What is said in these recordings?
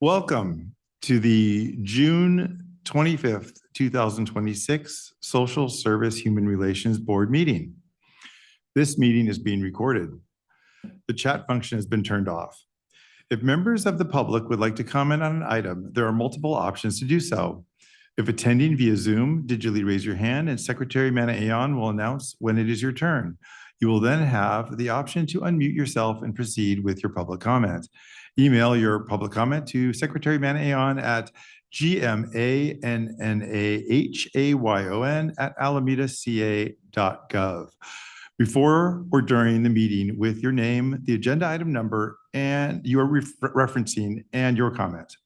Welcome to the June 25th, 2026 Social Service Human Relations Board meeting. This meeting is being recorded. The chat function has been turned off. If members of the public would like to comment on an item, there are multiple options to do so. If attending via Zoom, digitally raise your hand and Secretary Manaayan will announce when it is your turn. You will then have the option to unmute yourself and proceed with your public comment. Email your public comment to Secretary Manaayan at gmanahayon@alamedaca.gov. Before or during the meeting with your name, the agenda item number, and you are referencing and your comment.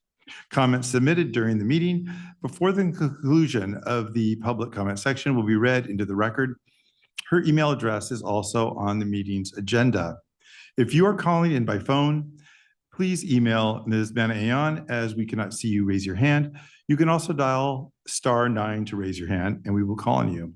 Comments submitted during the meeting before the conclusion of the public comment section will be read into the record. Her email address is also on the meeting's agenda. If you are calling in by phone, please email Ms. Manaayan as we cannot see you raise your hand. You can also dial *9 to raise your hand and we will call on you.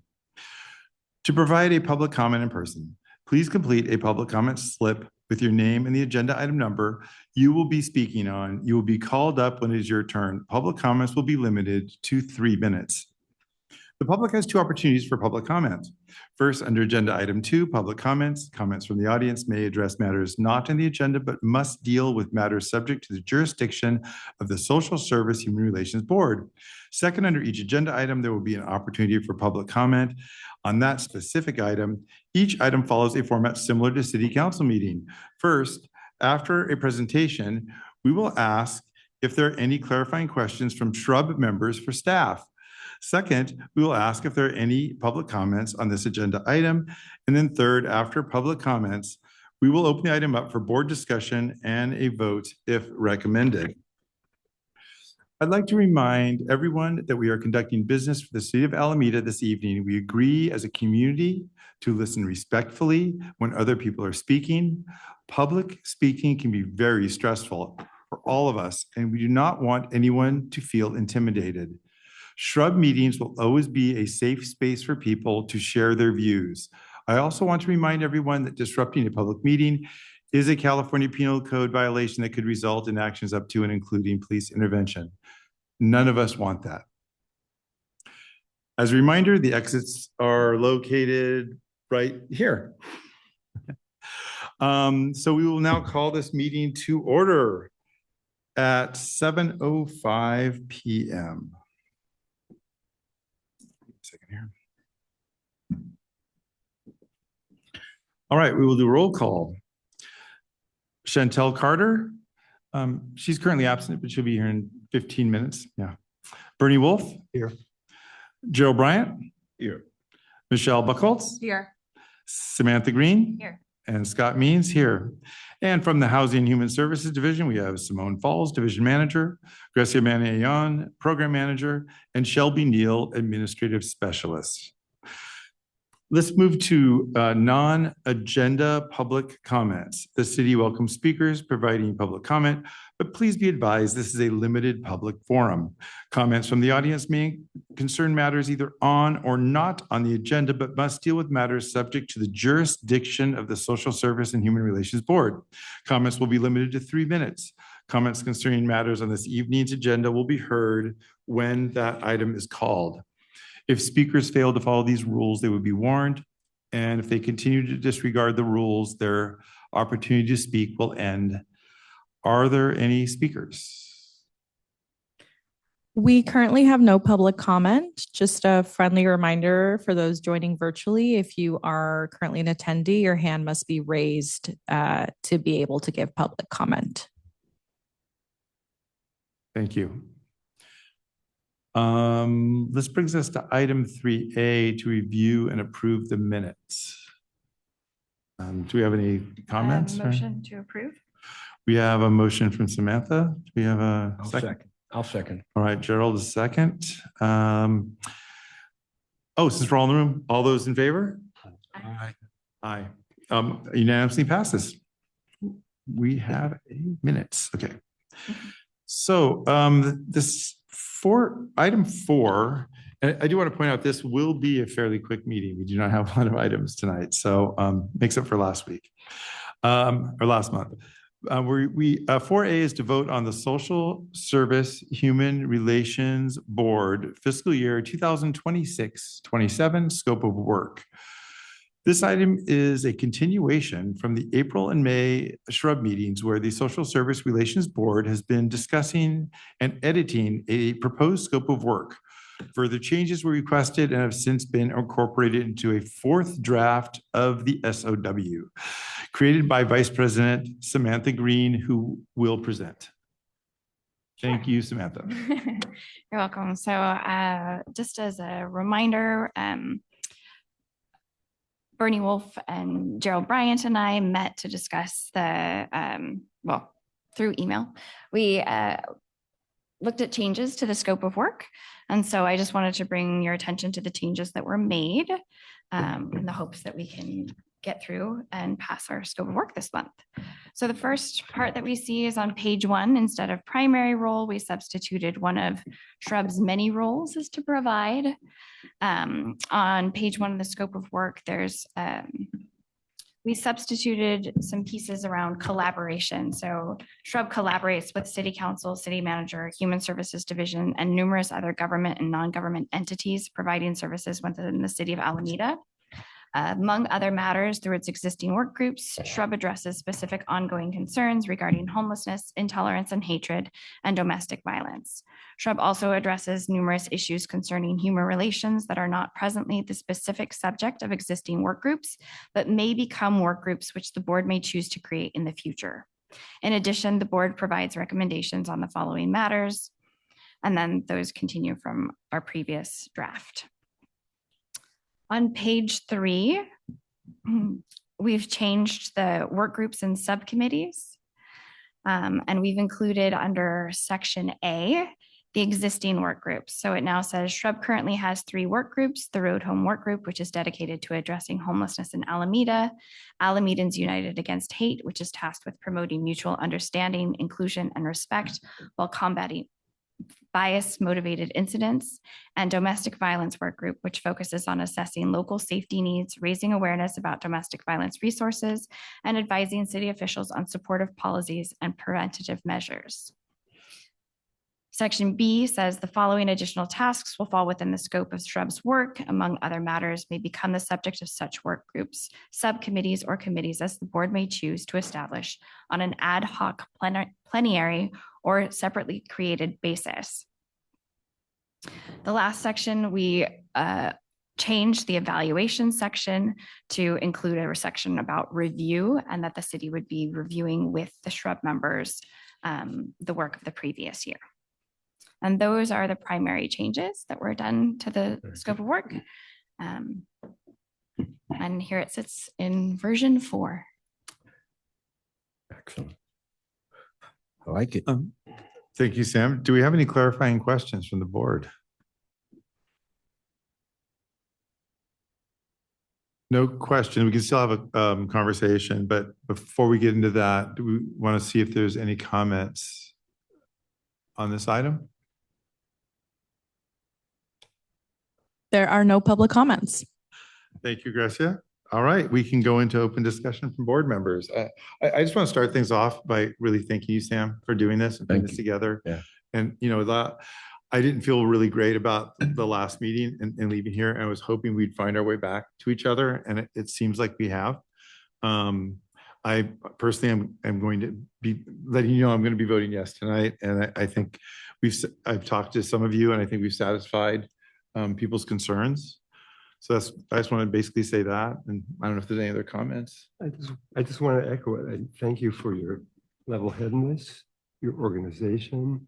To provide a public comment in person, please complete a public comment slip with your name and the agenda item number you will be speaking on. You will be called up when it is your turn. Public comments will be limited to 3 minutes. The public has 2 opportunities for public comment. First, under agenda item 2, public comments. Comments from the audience may address matters not in the agenda, but must deal with matters subject to the jurisdiction of the Social Service Human Relations Board. Second, under each agenda item, there will be an opportunity for public comment on that specific item. Each item follows a format similar to City Council meeting. First, after a presentation, we will ask if there are any clarifying questions from Shrub members for staff. Second, we will ask if there are any public comments on this agenda item. And then third, after public comments, we will open the item up for board discussion and a vote if recommended. I'd like to remind everyone that we are conducting business for the City of Alameda this evening. We agree as a community to listen respectfully when other people are speaking. Public speaking can be very stressful for all of us, and we do not want anyone to feel intimidated. Shrub meetings will always be a safe space for people to share their views. I also want to remind everyone that disrupting a public meeting is a California Penal Code violation that could result in actions up to and including police intervention. None of us want that. As a reminder, the exits are located right here. So we will now call this meeting to order at 7:05 p.m. Second here. All right, we will do roll call. Chantel Carter, she's currently absent, but she'll be here in 15 minutes. Yeah. Bernie Wolf. Here. Gerald Bryant. Here. Michelle Buchholz. Here. Samantha Green. Here. And Scott Means here. And from the Housing and Human Services Division, we have Simone Falls, Division Manager, Grecia Manaayan, Program Manager, and Shelby Neal, Administrative Specialist. Let's move to non-agenda public comments. The city welcomes speakers providing public comment, but please be advised this is a limited public forum. Comments from the audience may concern matters either on or not on the agenda, but must deal with matters subject to the jurisdiction of the Social Service and Human Relations Board. Comments will be limited to 3 minutes. Comments concerning matters on this evening's agenda will be heard when that item is called. If speakers fail to follow these rules, they would be warned. And if they continue to disregard the rules, their opportunity to speak will end. Are there any speakers? We currently have no public comment. Just a friendly reminder for those joining virtually, if you are currently an attendee, your hand must be raised to be able to give public comment. Thank you. This brings us to item 3A to review and approve the minutes. Do we have any comments? Motion to approve. We have a motion from Samantha. Do we have a second? I'll second. All right, Gerald is second. Since we're all in the room, all those in favor? Aye. Aye. Unanimously passes. We have minutes. Okay. So item 4, and I do want to point out this will be a fairly quick meeting. We do not have a lot of items tonight, so makes up for last week or last month. 4A is to vote on the Social Service Human Relations Board fiscal year 2026-27 scope of work. This item is a continuation from the April and May shrub meetings where the Social Service Relations Board has been discussing and editing a proposed scope of work. Further changes were requested and have since been incorporated into a fourth draft of the SOW, created by Vice President Samantha Green, who will present. Thank you, Samantha. You're welcome. So just as a reminder, Bernie Wolf and Gerald Bryant and I met to discuss the, well, through email. We looked at changes to the scope of work. And so I just wanted to bring your attention to the changes that were made in the hopes that we can get through and pass our scope of work this month. So the first part that we see is on page 1, instead of primary role, we substituted one of Shrub's many roles as to provide. On page 1 of the scope of work, there's we substituted some pieces around collaboration. So Shrub collaborates with City Council, City Manager, Human Services Division, and numerous other government and non-government entities providing services within the city of Alameda. Among other matters, through its existing work groups, Shrub addresses specific ongoing concerns regarding homelessness, intolerance and hatred, and domestic violence. Shrub also addresses numerous issues concerning human relations that are not presently the specific subject of existing work groups, but may become work groups which the board may choose to create in the future. In addition, the board provides recommendations on the following matters, and then those continue from our previous draft. On page 3, we've changed the work groups and subcommittees, and we've included under section A, the existing work groups. So it now says Shrub currently has 3 work groups: the Road Home Work Group, which is dedicated to addressing homelessness in Alameda; Alamedans United Against Hate, which is tasked with promoting mutual understanding, inclusion, and respect while combating bias-motivated incidents; and Domestic Violence Work Group, which focuses on assessing local safety needs, raising awareness about domestic violence resources, and advising city officials on supportive policies and preventative measures. Section B says the following additional tasks will fall within the scope of Shrub's work. Among other matters, may become the subject of such work groups, subcommittees, or committees as the board may choose to establish on an ad hoc plenary or separately created basis. The last section, we changed the evaluation section to include a section about review, and that the city would be reviewing with the Shrub members the work of the previous year. And those are the primary changes that were done to the scope of work. And here it sits in version 4. Excellent. I like it. Thank you, Sam. Do we have any clarifying questions from the board? No question. We can still have a conversation, but before we get into that, do we want to see if there's any comments on this item? There are no public comments. Thank you, Gracia. All right, we can go into open discussion from board members. I just want to start things off by really thanking you, Sam, for doing this and putting this together. Yeah. And you know, that I didn't feel really great about the last meeting and leaving here. And I was hoping we'd find our way back to each other, and it seems like we have. I personally am going to be letting you know I'm going to be voting yes tonight, and I think I've talked to some of you, and I think we've satisfied people's concerns. So I just want to basically say that, and I don't know if there's any other comments. I just want to echo it. I thank you for your level-headedness, your organization,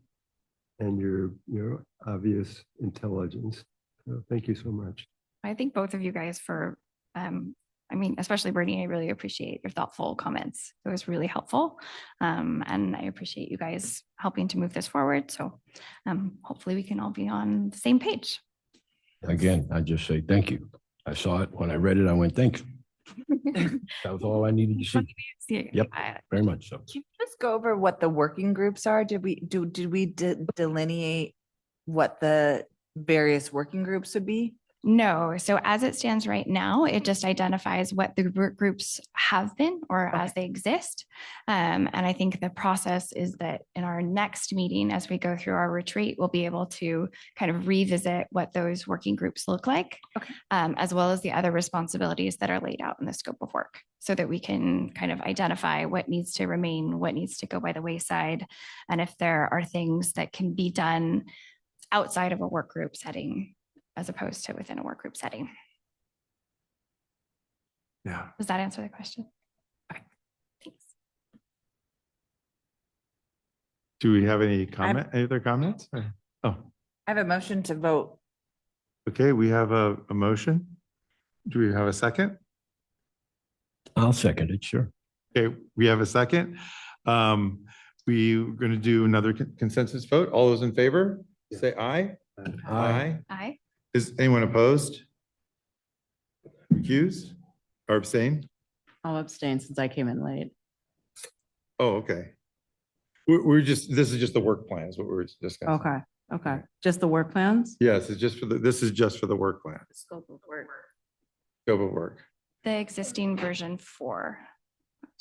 and your obvious intelligence. So thank you so much. I thank both of you guys for, I mean, especially Bernie, I really appreciate your thoughtful comments. It was really helpful. And I appreciate you guys helping to move this forward. So hopefully we can all be on the same page. Again, I just say thank you. I saw it. When I read it, I went, thank you. That was all I needed to see. Yep, very much so. Can you just go over what the working groups are? Did we delineate what the various working groups would be? No. So as it stands right now, it just identifies what the work groups have been or as they exist. And I think the process is that in our next meeting, as we go through our retreat, we'll be able to kind of revisit what those working groups look like, as well as the other responsibilities that are laid out in the scope of work, so that we can kind of identify what needs to remain, what needs to go by the wayside, and if there are things that can be done outside of a work group setting as opposed to within a work group setting. Yeah. Does that answer the question? Okay, thanks. Do we have any other comments? Oh, I have a motion to vote. okay. We have a motion. Do we have a second? I'll second it, sure. Okay, we have a second. We're going to do another consensus vote. All those in favor, say aye. Aye. Aye. Is anyone opposed? Recuse or abstain? I'll abstain since I came in late. Oh, okay. This is just the work plan is what we're discussing. Okay, okay. Just the work plans? Yes, it's just this is just for the work plan, Scope of work. scope of work. The existing version 4.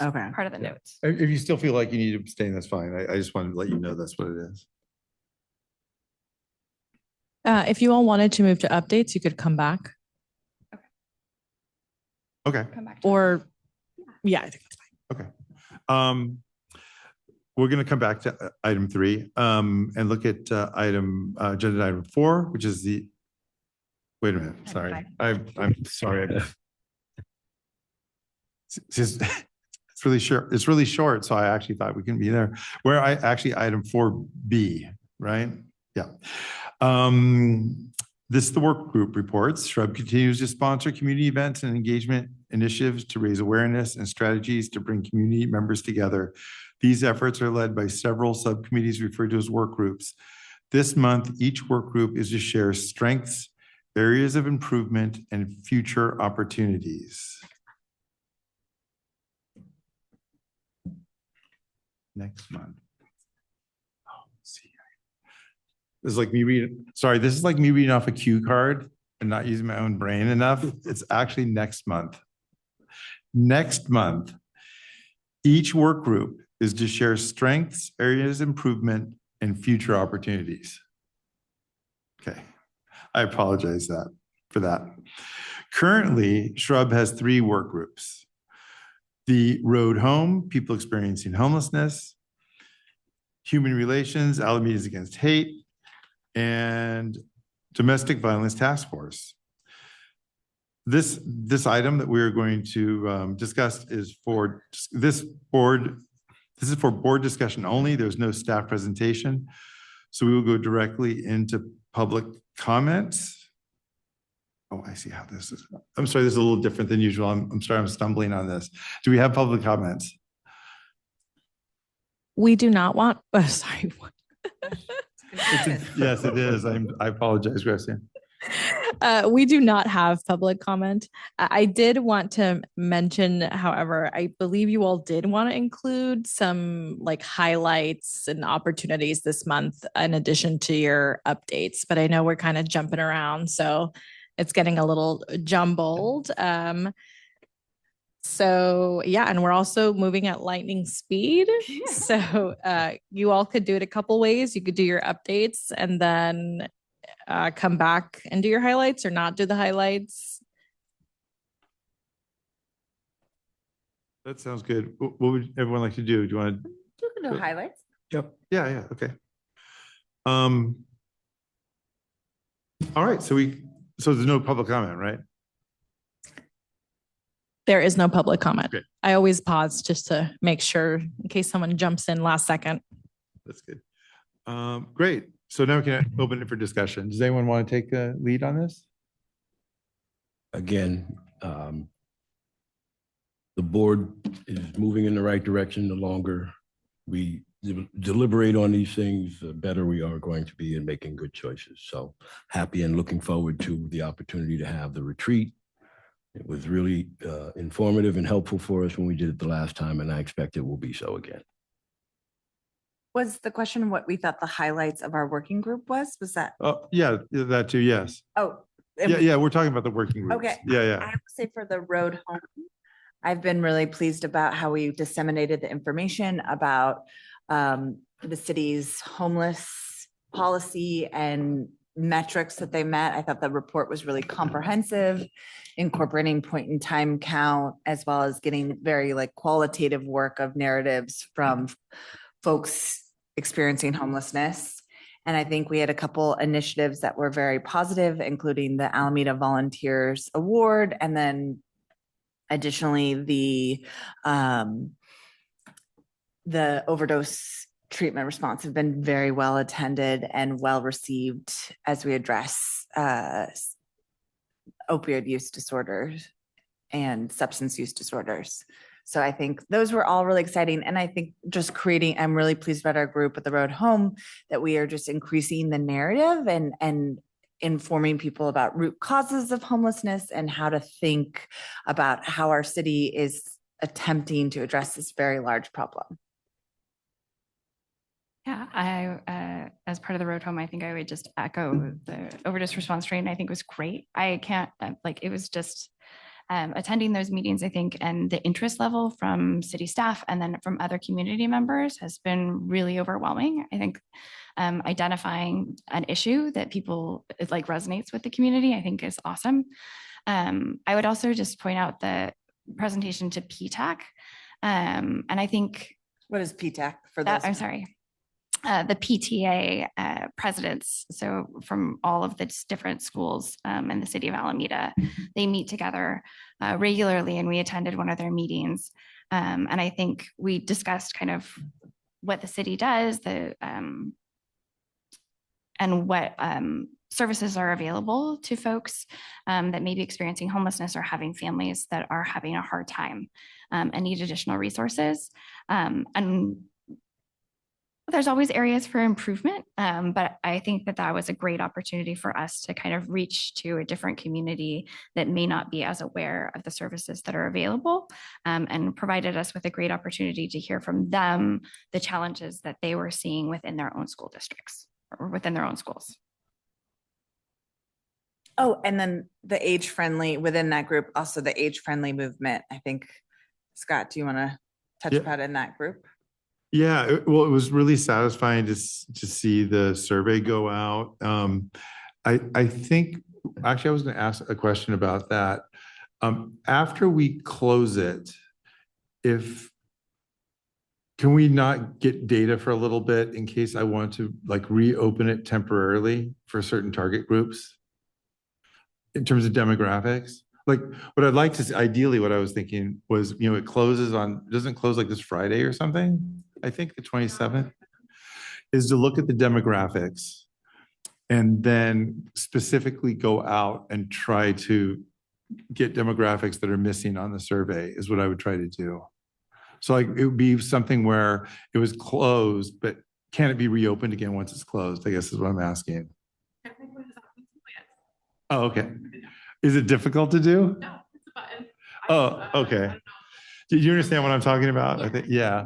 Okay. Part of the notes. If you still feel like you need to abstain, that's fine. I just wanted to let you know that's what it is. If you all wanted to move to updates, you could come back Okay. Come back to or, yeah, I think that's fine. We're going to come back to item 3 and look at agenda item 4, which is wait a minute, sorry. I'm sorry. It's really short. It's really short. So I actually thought we can be there. Item 4B, right? Yeah. This is the work group reports. Shrub continues to sponsor community events and engagement initiatives to raise awareness and strategies to bring community members together. These efforts are led by several subcommittees referred to as work groups. This month, each work group is to share strengths, areas of improvement, and future opportunities. Next month. This is like me reading off a cue card and not using my own brain enough. It's actually next month. Next month, each work group is to share strengths, areas of improvement, and future opportunities. Okay, I apologize for that. Currently, Shrub has 3 work groups. The Road Home, People Experiencing Homelessness, Human Relations, Alamedas Against Hate, and Domestic Violence Task Force. This item that we're going to discuss is for this board. This is for board discussion only. There's no staff presentation. So we will go directly into public comments. Oh, I see how this is. I'm sorry, this is a little different than usual. I'm sorry, I'm stumbling on this. Do we have public comments? We do not want, sorry. Yes, it is. I apologize, Gracia. We do not have public comment. I did want to mention, however, I believe you all did want to include some like highlights and opportunities this month in addition to your updates, but I know we're kind of jumping around, so it's getting a little jumbled. So yeah, and we're also moving at lightning speed. So you all could do it a couple ways. You could do your updates and then come back and do your highlights, or not do the highlights. That sounds good. What would everyone like to do? Do you want to? You can do highlights. Yep. Yeah, okay. All right, so there's no public comment, right? There is no public comment. Great. I always pause just to make sure in case someone jumps in last second. That's good. Great. So now we can open it for discussion. Does anyone want to take the lead on this? Again, the board is moving in the right direction. The longer we deliberate on these things, the better we are going to be in making good choices. So happy and looking forward to the opportunity to have the retreat. It was really informative and helpful for us when we did it the last time, and I expect it will be so again. Was the question what we thought the highlights of our working group was? Was that? Oh, yeah, that too, yes. Oh, Yeah, we're talking about the working groups. Okay. Yeah, I yeah. have to say for the road home, I've been really pleased about how we disseminated the information about the city's homeless policy and metrics that they met. I thought the report was really comprehensive, incorporating point in time count, as well as getting very like qualitative work of narratives from folks experiencing homelessness. And I think we had a couple initiatives that were very positive, including the Alameda Volunteers Award, and then additionally the overdose treatment response have been very well attended and well received as we address opioid use disorders and substance use disorders. So I think those were all really exciting. And I think just I'm really pleased about our group with the road home, that we are just increasing the narrative and informing people about root causes of homelessness and how to think about how our city is attempting to address this very large problem. Yeah, as part of the road home, I think I would just echo the overdose response training. I think was great. I can't, it was just attending those meetings, I think, and the interest level from city staff and then from other community members has been really overwhelming. I think identifying an issue that people, it like resonates with the community, I think is awesome. I would also just point out the presentation to PTAC. And I think What is PTAC for that, those? I'm sorry, the PTA presidents, so from all of the different schools in the city of Alameda, they meet together regularly, and we attended one of their meetings. And I think we discussed kind of what the city does, and what services are available to folks that may be experiencing homelessness or having families that are having a hard time and need additional resources. And there's always areas for improvement, but I think that that was a great opportunity for us to kind of reach to a different community that may not be as aware of the services that are available, and provided us with a great opportunity to hear from them the challenges that they were seeing within their own school districts or within their own schools. Oh, and then the age-friendly, within that group, also the age-friendly movement. I think, Scott, do you want to touch Yeah. about in that group? Yeah, well, it was really satisfying to see the survey go out. I think, actually, I was going to ask a question about that. After we close it, can we not get data for a little bit in case I want to like reopen it temporarily for certain target groups? In terms of demographics? Like what I'd like to see, ideally, what I was thinking was, it closes doesn't close like this Friday or something? I think the 27th is to look at the demographics and then specifically go out and try to get demographics that are missing on the survey is what I would try to do. So like it would be something where it was closed, but can it be reopened again once it's closed? I guess is what I'm asking. Oh, okay. Is it difficult to do? No, it's a button. Oh, okay. Do you understand what I'm talking about? I think, yeah.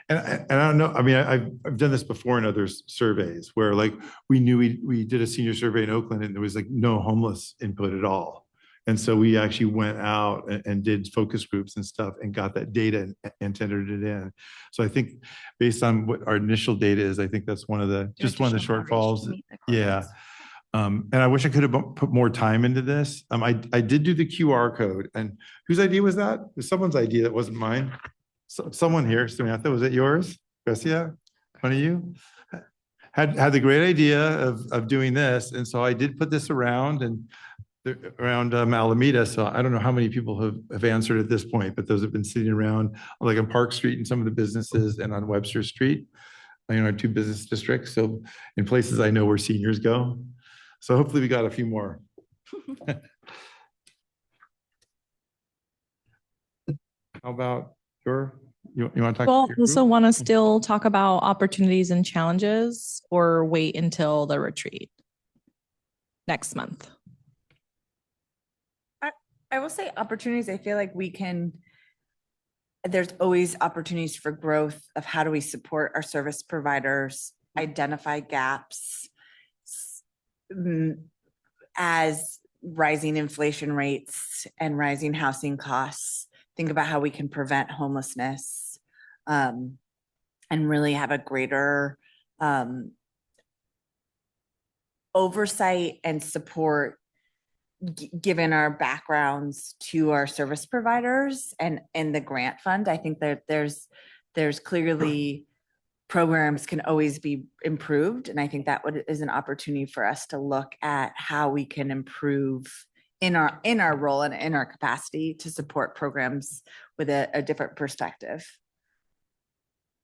And I don't know, I mean, I've done this before in other surveys where like we knew we did a senior survey in Oakland and there was like no homeless input at all. And so we actually went out and did focus groups and stuff and got that data and tendered it in. So I think based on what our initial data is, I think that's one of the shortfalls. Yeah. And I wish I could have put more time into this. I did do the QR code, and whose idea was that? It was someone's idea. That wasn't mine. So someone here, Samantha, was it yours? Garcia, one of you had the great idea of doing this. And so I did put this around Alameda. So I don't know how many people have answered at this point, but those have been sitting around like on Park Street and some of the businesses and on Webster Street, our two business districts. So in places I know where seniors go. So hopefully we got a few more. How about you want to talk? Well, to your also group? want to still talk about opportunities and challenges, or wait until the retreat next month? I will say opportunities. I feel like there's always opportunities for growth of how do we support our service providers, identify gaps, as rising inflation rates and rising housing costs, think about how we can prevent homelessness, and really have a greater oversight and support given our backgrounds to our service providers and the grant fund. I think that there's clearly programs can always be improved. And I think that is an opportunity for us to look at how we can improve in our role and in our capacity to support programs with a different perspective.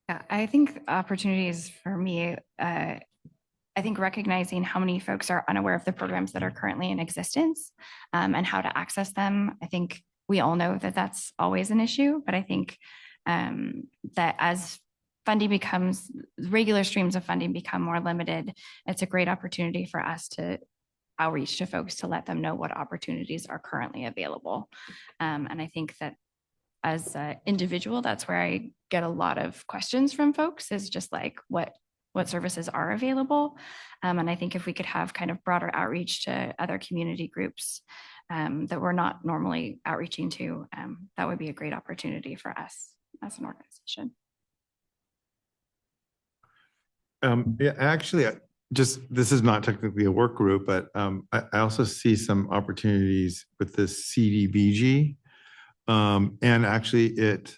Yeah, I think opportunities for me, I think recognizing how many folks are unaware of the programs that are currently in existence, and how to access them. I think we all know that that's always an issue, but I think that as regular streams of funding become more limited, it's a great opportunity for us to outreach to folks to let them know what opportunities are currently available. And I think that as an individual, that's where I get a lot of questions from folks, is just like what services are available. And I think if we could have kind of broader outreach to other community groups that we're not normally outreaching to, that would be a great opportunity for us as an organization. Yeah, actually, this is not technically a work group, but I also see some opportunities with this CDBG, and actually it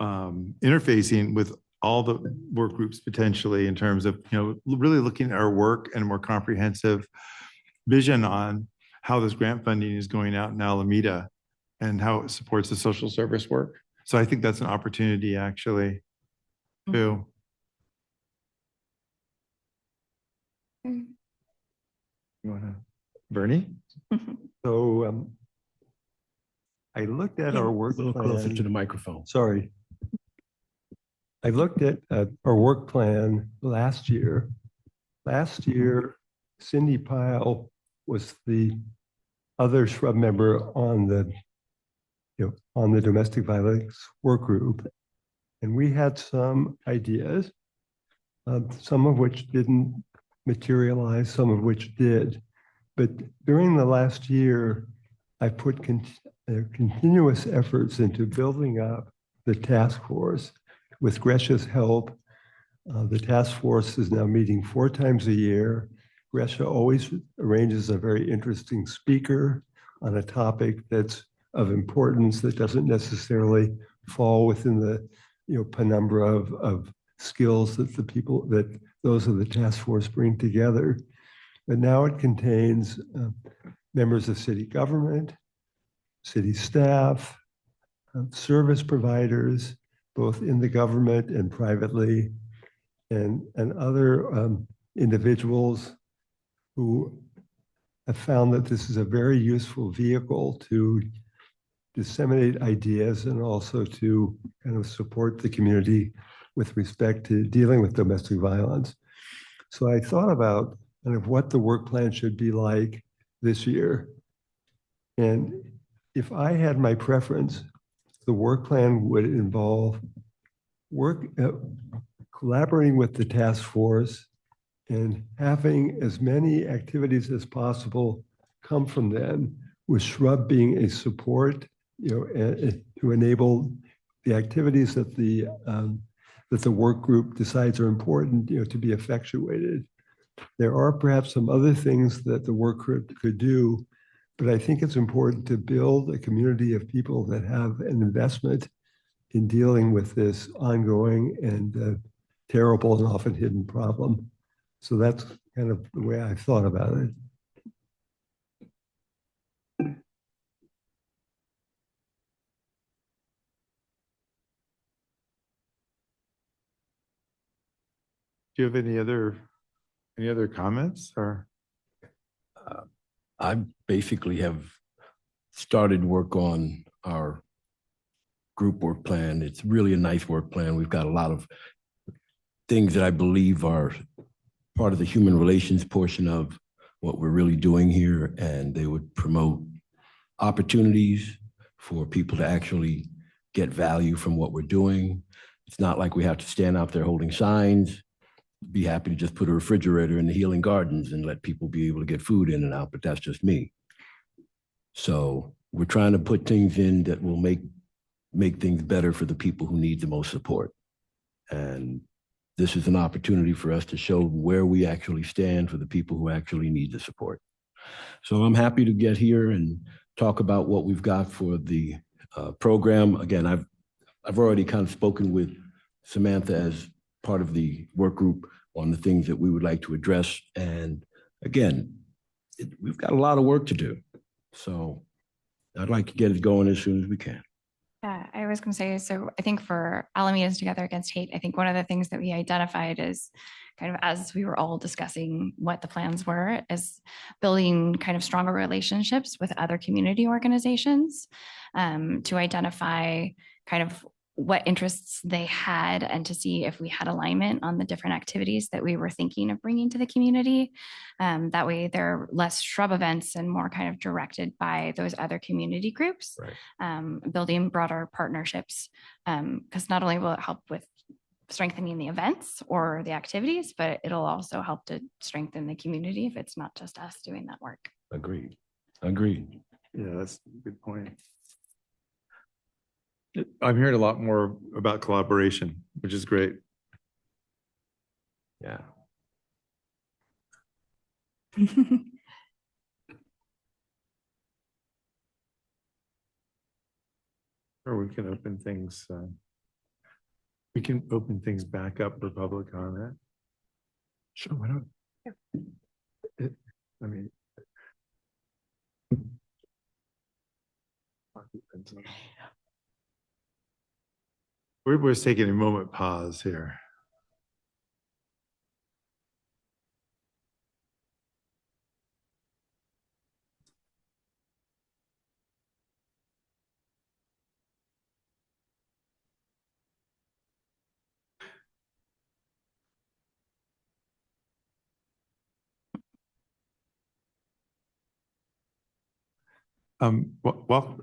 interfacing with all the work groups potentially in terms of, really looking at our work and a more comprehensive vision on how this grant funding is going out in Alameda and how it supports the social service work. So I think that's an opportunity actually too. You wanna, Bernie? So I looked at our work A little closer to the plan. microphone. Sorry. I looked at our work plan last year. Last year, Cindy Pyle was the other shrub member on the domestic violence work group. And we had some ideas, some of which didn't materialize, some of which did. But during the last year, I put continuous efforts into building up the task force. With Grecia's help, the task force is now meeting 4 times a year. Grecia always arranges a very interesting speaker on a topic that's of importance that doesn't necessarily fall within the penumbra of skills that those of the task force bring together. But now it contains members of city government, city staff, service providers, both in the government and privately, and other individuals who have found that this is a very useful vehicle to disseminate ideas and also to kind of support the community with respect to dealing with domestic violence. So I thought about kind of what the work plan should be like this year. And if I had my preference, the work plan would involve collaborating with the task force and having as many activities as possible come from them, with Shrub being a support, to enable the activities that the work group decides are important, to be effectuated. There are perhaps some other things that the work group could do, but I think it's important to build a community of people that have an investment in dealing with this ongoing and terrible and often hidden problem. So that's kind of the way I thought about it. Do you have any other comments or? I basically have started work on our group work plan. It's really a nice work plan. We've got a lot of things that I believe are part of the human relations portion of what we're really doing here, and they would promote opportunities for people to actually get value from what we're doing. It's not like we have to stand out there holding signs. be happy to just put a refrigerator in the Healing Gardens and let people be able to get food in and out, but that's just me. So we're trying to put things in that will make things better for the people who need the most support. And this is an opportunity for us to show where we actually stand for the people who actually need the support. So I'm happy to get here and talk about what we've got for the program. Again, I've already kind of spoken with Samantha as part of the work group on the things that we would like to address. And again, we've got a lot of work to do. So I'd like to get it going as soon as we can. Yeah, I was going to say, so I think for Alameda's Together Against Hate, I think one of the things that we identified is kind of as we were all discussing what the plans were, is building kind of stronger relationships with other community organizations to identify kind of what interests they had and to see if we had alignment on the different activities that we were thinking of bringing to the community. That way they're less shrub events and more kind of directed by those other community groups, Right. Building broader partnerships. Because not only will it help with strengthening the events or the activities, but it'll also help to strengthen the community if it's not just us doing that work. Agreed. Agreed. Yeah, that's a good point. I'm hearing a lot more about collaboration, which is great. Yeah. Or we can open things. We can open things back up for public comment. Sure, why not? I mean. We're just taking a moment pause here. Well,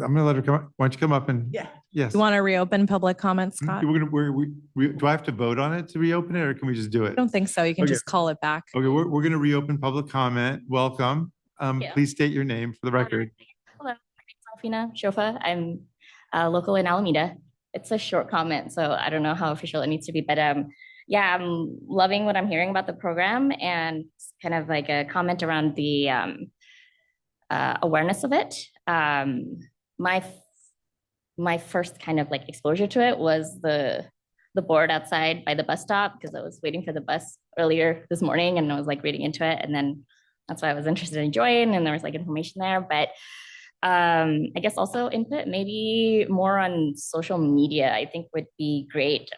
I'm gonna let her come up. Why don't you come up and? Yeah. Yes. You want to reopen public comment, Scott? We're gonna, do I have to vote on it to reopen it, or can we just do it? I don't think so. You can Okay. just call it back. Okay, we're gonna reopen public comment. Welcome. you. Please state your name for the record. Hello, my name is Alfina Shofa. I'm local in Alameda. It's a short comment, so I don't know how official it needs to be, but yeah, I'm loving what I'm hearing about the program and kind of like a comment around the awareness of it. My first kind of like exposure to it was the board outside by the bus stop, because I was waiting for the bus earlier this morning and I was like reading into it, and then that's why I was interested in joining, and there was like information there. But I guess also input maybe more on social media, I think would be great,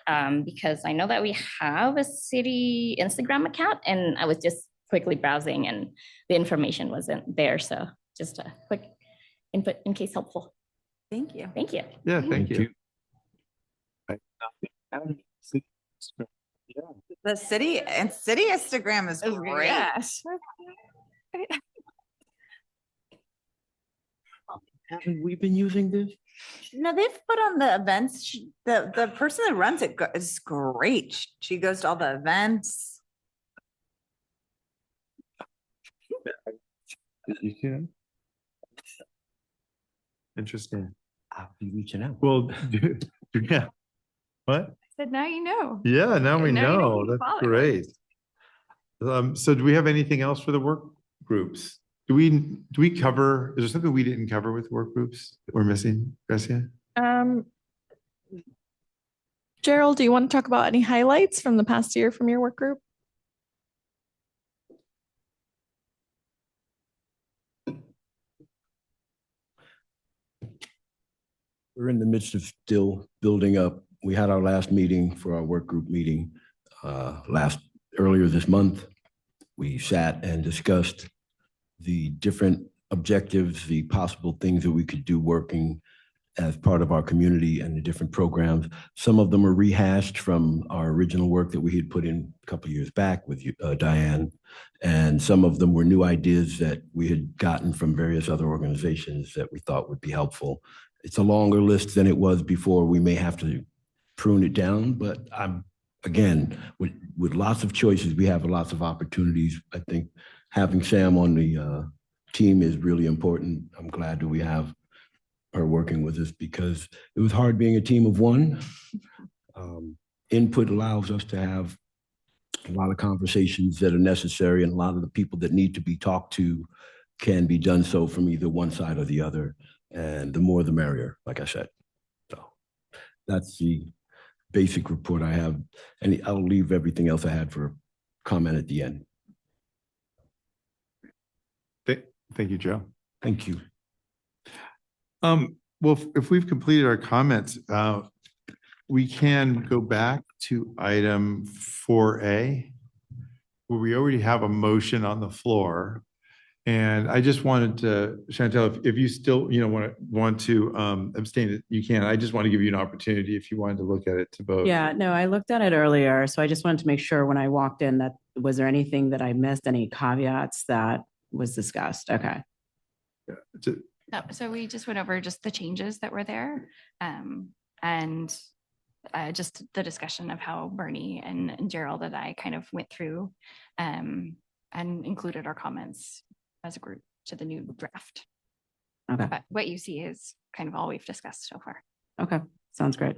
because I know that we have a city Instagram account, and I was just quickly browsing and the information wasn't there. So just a quick input in case helpful. Thank you. Thank you. Yeah, thank you. The city Instagram is great. Haven't we been using this? No, they've put on the events. The person that runs it is great. She goes to all the events. Interesting. I'll be reaching out. Well, yeah. What? Said now you know. Yeah, now we Now you know know. who to That's follow. great. So do we have anything else for the work groups? Do we cover, is there something we didn't cover with work groups that we're missing, Gracia? Gerald, do you want to talk about any highlights from the past year from your work group? We're in the midst of still building up. We had our last meeting for our work group meeting earlier this month. We sat and discussed the different objectives, the possible things that we could do working as part of our community and the different programs. Some of them are rehashed from our original work that we had put in a couple of years back with Diane. And some of them were new ideas that we had gotten from various other organizations that we thought would be helpful. It's a longer list than it was before. We may have to prune it down, but again, with lots of choices, we have lots of opportunities. I think having Sam on the team is really important. I'm glad that we have her working with us because it was hard being a team of one. Input allows us to have a lot of conversations that are necessary, and a lot of the people that need to be talked to can be done so from either one side or the other. And the more the merrier, like I said. So that's the basic report I have. And I'll leave everything else I had for comment at the end. Thank you, Joe. Thank you. Well, if we've completed our comments, we can go back to item 4A, where we already have a motion on the floor. And I just wanted to, Chantel, if you still, want to abstain, you can. I just want to give you an opportunity if you wanted to look at it to vote. Yeah, no, I looked at it earlier, so I just wanted to make sure when I walked in that, was there anything that I missed, any caveats that was discussed? Okay. No, so we just went over just the changes that were there, and just the discussion of how Bernie and Gerald and I kind of went through and included our comments as a group to the new draft. Okay. But what you see is kind of all we've discussed so far. Okay. Sounds great.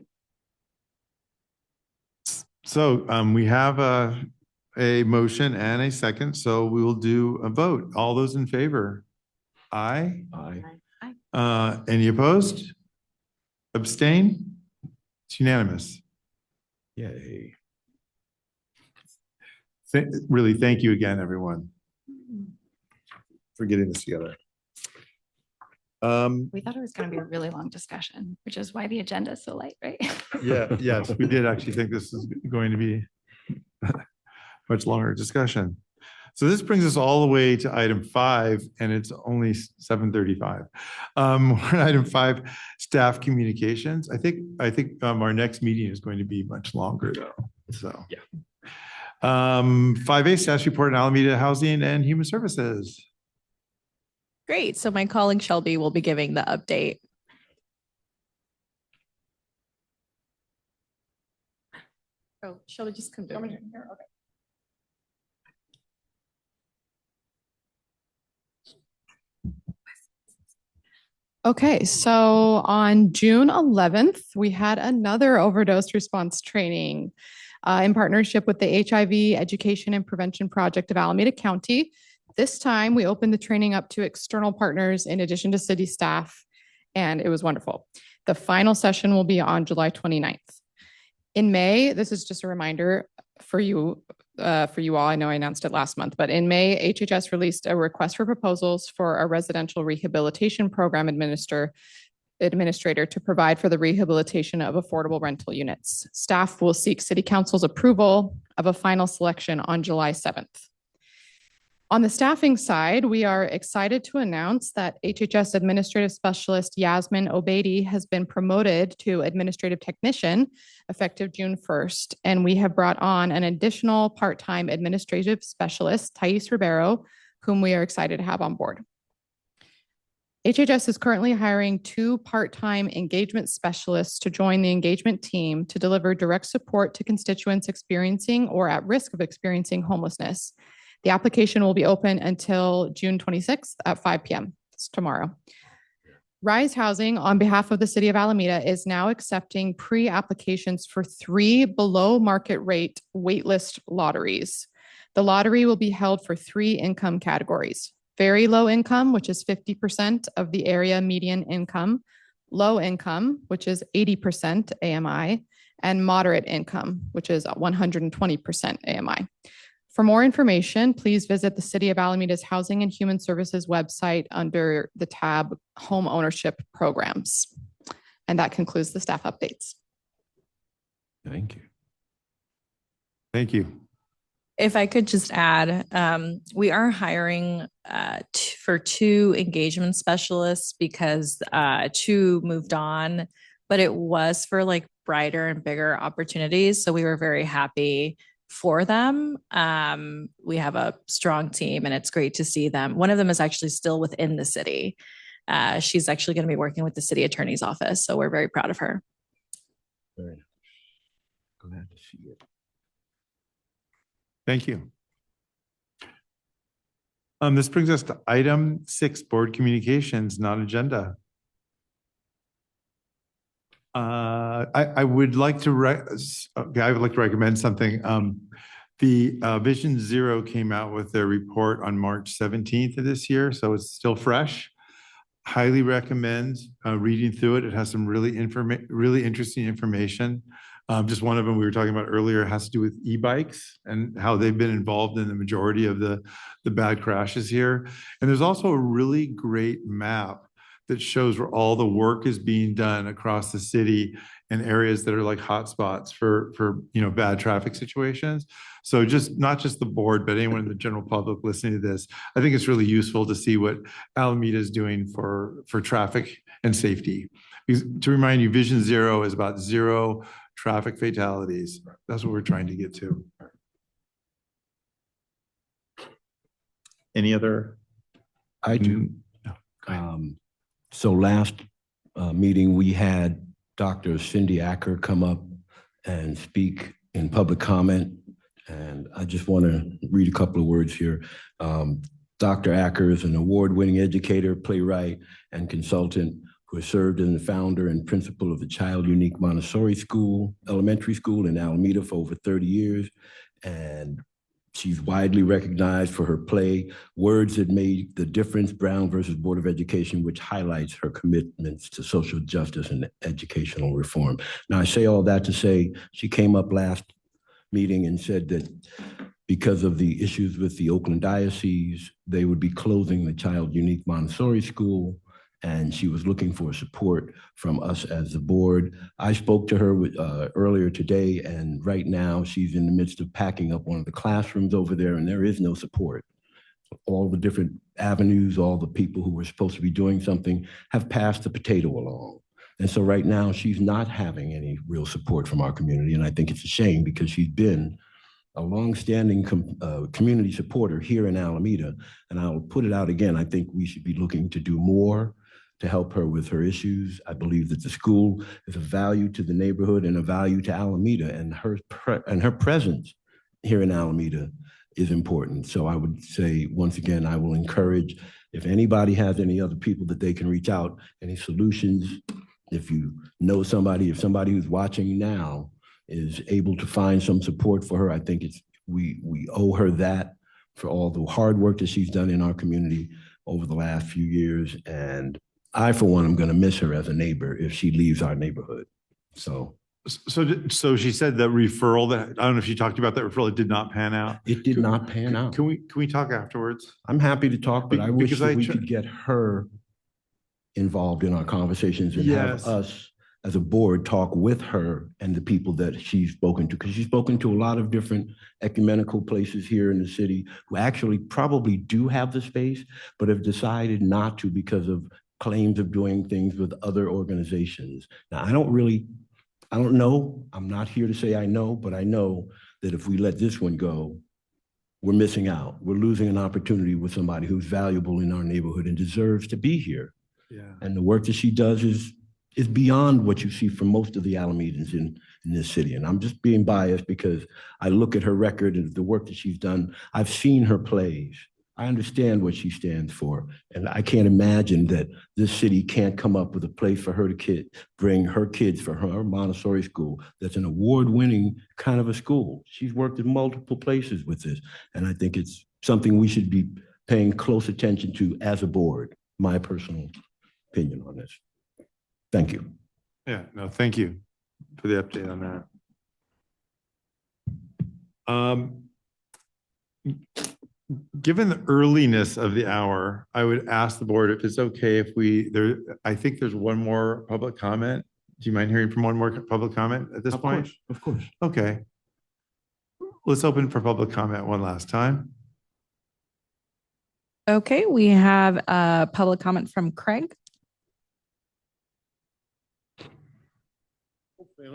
So we have a motion and a second, so we will do a vote. All those in favor? Aye. Aye. Any opposed? Abstain? It's unanimous. Yay. Really, thank you again, everyone, for getting this together. We thought it was going to be a really long discussion, which is why the agenda is so light, right? Yeah, yes, we did actually think this is going to be a much longer discussion. So this brings us all the way to item 5, and it's only 7:35. We're at item 5, staff communications. I think our next meeting is going to be much longer though. So yeah. 5A, staff report on Alameda Housing and Human Services. Great. So my colleague Shelby will be giving the update. Oh, Shelby, just come down here. Okay. Okay, so on June 11th, we had another overdose response training in partnership with the HIV Education and Prevention Project of Alameda County. This time, we opened the training up to external partners in addition to city staff, and it was wonderful. The final session will be on July 29th. In May, this is just a reminder for you all, I know I announced it last month, but in May, HHS released a request for proposals for a residential rehabilitation program administrator to provide for the rehabilitation of affordable rental units. Staff will seek City Council's approval of a final selection on July 7th. On the staffing side, we are excited to announce that HHS Administrative Specialist Yasmin Obeidi has been promoted to Administrative Technician effective June 1st, and we have brought on an additional part-time Administrative Specialist, Thais Ribeiro, whom we are excited to have on board. HHS is currently hiring 2 part-time engagement specialists to join the engagement team to deliver direct support to constituents experiencing or at risk of experiencing homelessness. The application will be open until June 26th at 5 p.m. It's tomorrow. Rise Housing, on behalf of the City of Alameda, is now accepting pre-applications for 3 below market rate waitlist lotteries. The lottery will be held for 3 income categories: very low income, which is 50% of the area median income; low income, which is 80% AMI; and moderate income, which is 120% AMI. For more information, please visit the City of Alameda's Housing and Human Services website under the tab Home Ownership Programs. And that concludes the staff updates. Thank you. Thank you. If I could just add, we are hiring for 2 engagement specialists because 2 moved on, but it was for like brighter and bigger opportunities. So we were very happy for them. We have a strong team and it's great to see them. One of them is actually still within the city. She's actually going to be working with the city attorney's office. So we're very proud of her. Very nice. Glad to see it. Thank you. This brings us to item 6, board communications, non-agenda. I would like to recommend something. The Vision Zero came out with their report on March 17th of this year, so it's still fresh. Highly recommend reading through it. It has some really interesting information. Just one of them we were talking about earlier has to do with e-bikes and how they've been involved in the majority of the bad crashes here. And there's also a really great map that shows where all the work is being done across the city in areas that are like hotspots for bad traffic situations. So just not just the board, but anyone in the general public listening to this, I think it's really useful to see what Alameda is doing for traffic and safety. Because to remind you, Vision Zero is about 0 traffic fatalities. That's what we're trying to get to. Any other? I do. So last meeting, we had Dr. Cindy Acker come up and speak in public comment. And I just want to read a couple of words here. Dr. Acker is an award-winning educator, playwright, and consultant who has served as the founder and principal of the Child Unique Montessori School, elementary school in Alameda for over 30 years. And she's widely recognized for her play, Words That Made the Difference, Brown versus Board of Education, which highlights her commitments to social justice and educational reform. Now, I say all that to say she came up last meeting and said that because of the issues with the Oakland Diocese, they would be closing the Child Unique Montessori School, and she was looking for support from us as the board. I spoke to her earlier today, and right now she's in the midst of packing up one of the classrooms over there, and there is no support. All the different avenues, all the people who were supposed to be doing something have passed the potato along. And so right now she's not having any real support from our community, and I think it's a shame because she's been a longstanding community supporter here in Alameda. And I'll put it out again, I think we should be looking to do more to help her with her issues. I believe that the school is a value to the neighborhood and a value to Alameda, and her presence here in Alameda is important. So I would say, once again, I will encourage, if anybody has any other people that they can reach out, any solutions, if you know somebody, if somebody who's watching now is able to find some support for her, I think we owe her that for all the hard work that she's done in our community over the last few years. And I, for one, am going to miss her as a neighbor if she leaves our neighborhood. So she said the referral that, I don't know if she talked about that referral, it did not pan out. It did not pan out. Can we talk afterwards? I'm happy to talk, but I wish that we could get her involved in our conversations and Yes. have us as a board talk with her and the people that she's spoken to, because she's spoken to a lot of different ecumenical places here in the city who actually probably do have the space, but have decided not to because of claims of doing things with other organizations. Now, I don't know. I'm not here to say I know, but I know that if we let this one go, we're missing out. We're losing an opportunity with somebody who's valuable in our neighborhood and deserves to be here. Yeah. And the work that she does is beyond what you see from most of the Alamedans in this city. And I'm just being biased because I look at her record and the work that she's done. I've seen her plays. I understand what she stands for. And I can't imagine that this city can't come up with a place for her to bring her kids for her Montessori school. That's an award-winning kind of a school. She's worked in multiple places with this. And I think it's something we should be paying close attention to as a board, my personal opinion on this. Thank you. Yeah, no, thank you for the update on that. Given the earliness of the hour, I would ask the board if it's okay if I think there's one more public comment. Do you mind hearing from one more public comment at this point? Of course. Okay. Let's open for public comment one last time. Okay, we have a public comment from Craig.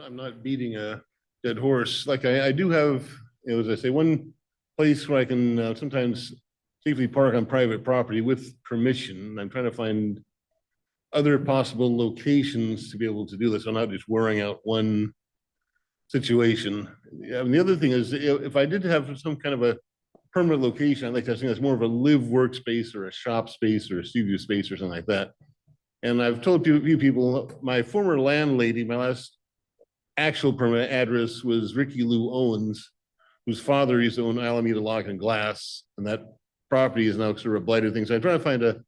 I'm not beating a dead horse. Like I do have, as I say, one place where I can sometimes safely park on private property with permission. I'm trying to find other possible locations to be able to do this. I'm not just wearing out one situation. And the other thing is, if I did have some kind of a permanent location, I'd like to have something that's more of a live workspace or a shop space or a studio space or something like that. And I've told a few people, my former landlady, my last actual permanent address was Ricky Lou Owens, whose father used to own Alameda Lock and Glass, and that property is now sort of a blighted thing. So I'm trying to find a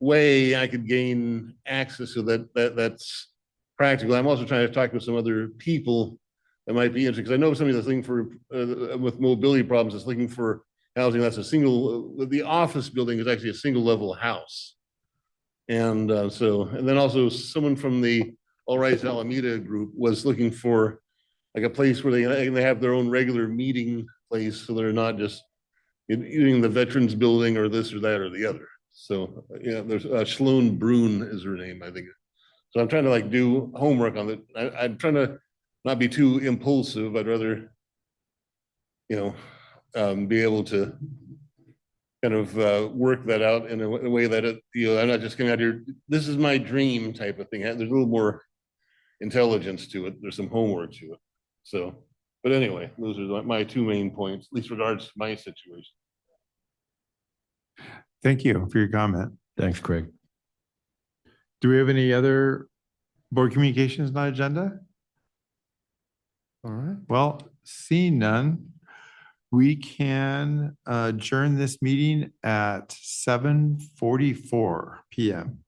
way I could gain access so that's practical. I'm also trying to talk with some other people that might be interested, because I know somebody that's looking for, with mobility problems, is looking for housing that's a single, the office building is actually a single level house. And and then also someone from the All Rights Alameda group was looking for like a place where they have their own regular meeting place, so they're not just using the Veterans Building or this or that or the other. So yeah, there's Sloan Brune is her name, I think. So I'm trying to like do homework on it. I'm trying to not be too impulsive. I'd rather, be able to kind of work that out in a way that I'm not just coming out here, this is my dream type of thing. There's a little more intelligence to it. There's some homework to it. So, but anyway, those are my two main points, at least regards to my situation. Thank you for your comment. Thanks, Craig. Do we have any other board communications on the agenda? All right, well, seeing none, we can adjourn this meeting at 7:44 p.m.